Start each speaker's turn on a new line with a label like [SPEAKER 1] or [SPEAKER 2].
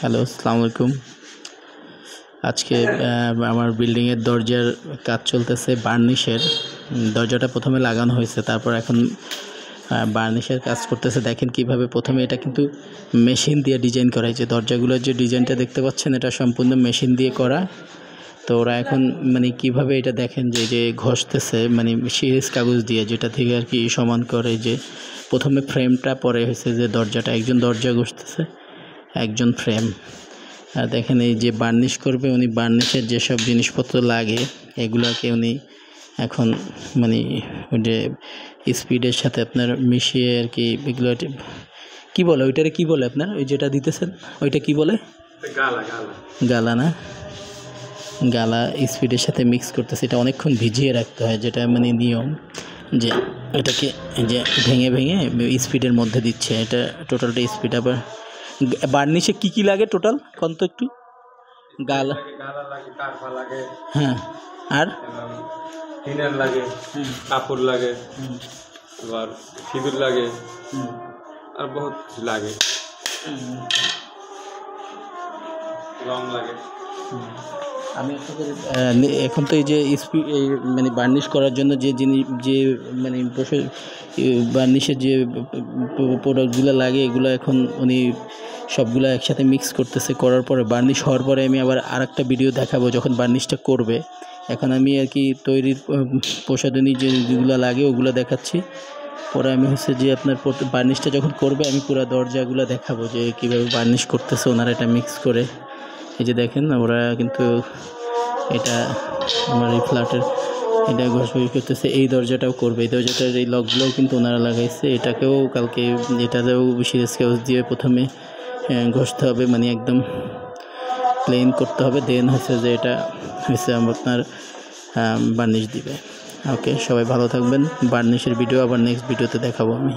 [SPEAKER 1] Hello, আসসালামু আলাইকুম। আজকে আমার বিল্ডিংয়ের দরজার কাজ চলতেছে বার্নিশের। দরজাটা প্রথমে লাগানো হয়েছে, তারপর এখন বার্নিশের কাজ করতেছে। দেখেন কিভাবে প্রথমে এটা কিন্তু মেশিন দিয়ে ডিজাইন করা হয়েছে। দরজাগুলোর যে ডিজাইনটা দেখতে পাচ্ছেন এটা সম্পূর্ণ মেশিন দিয়ে করা। তো ওরা এখন কিভাবে এটা দেখেন যে ঘষতেছে সিরিজ কাগজ দিয়ে, যেটা থেকে আর কি সমান করে। যে প্রথমে ফ্রেমটা, পরে হয়েছে যে দরজাটা। একজন দরজা ঘষতেছে, একজন ফ্রেম। আর দেখেন এই যে বার্নিশ করবে উনি, বার্নিশের যেসব জিনিসপত্র লাগে এগুলাকে উনি এখন ওই যে স্পিডের সাথে আপনার মিশিয়ে আর কি এগুলো কী বলে, ওইটারে কী বলে আপনার, ওই যেটা দিতেছেন ওইটা কী বলে? গালা না, গালা স্পিডের সাথে মিক্স করতেছে। এটা অনেকক্ষণ ভিজিয়ে রাখতে হয়, যেটা নিয়ম। যে এটাকে যে ভেঙে ভেঙে স্পিডের মধ্যে দিচ্ছে, এটা টোটালটা স্পিড। আবার বার্নিশে কি লাগে টোটাল কোন তো একটু? গালা
[SPEAKER 2] লাগে, কারফা লাগে,
[SPEAKER 1] হ্যাঁ, আর
[SPEAKER 2] থিনার লাগে, কাপড় লাগে, আবার সিঁদুর লাগে, আর বহুত কিছু লাগে, রং লাগে।
[SPEAKER 1] আমি আপনাদের এখন তো এই যে এই বার্নিশ করার জন্য যে জিনিস, যে বার্নিশের যে প্রোডাক্টগুলো লাগে, এগুলো এখন উনি সবগুলো একসাথে মিক্স করতেছে। করার পরে বার্নিশ হওয়ার পরে আমি আবার আরেকটা ভিডিও দেখাবো যখন বার্নিশটা করবে। এখন আমি আর কি তৈরির প্রসাধনী যেগুলো লাগে ওগুলো দেখাচ্ছি। পরে আমি যে আপনার বার্নিশটা যখন করবে আমি পুরো দরজাগুলো দেখাবো যে কীভাবে বার্নিশ করতেছে ওনারা এটা মিক্স করে। এই যে দেখেন ওরা কিন্তু এটা আমার এই ফ্ল্যাটের এটা ঘষঘষি করতেছে। এই দরজাটাও করবে, এই দরজাটার এই লকগুলোও কিন্তু ওনারা লাগাইছে। এটাকেও কালকে এটাতেও সিরিজ কাগজ দিয়ে প্রথমে ঘষতে হবে, একদম প্লেন করতে হবে। দেন যে এটা আপনার বার্নিশ দিবে। ওকে, সবাই ভালো থাকবেন। বার্নিশের ভিডিও আবার নেক্সট ভিডিওতে দেখাবো আমি।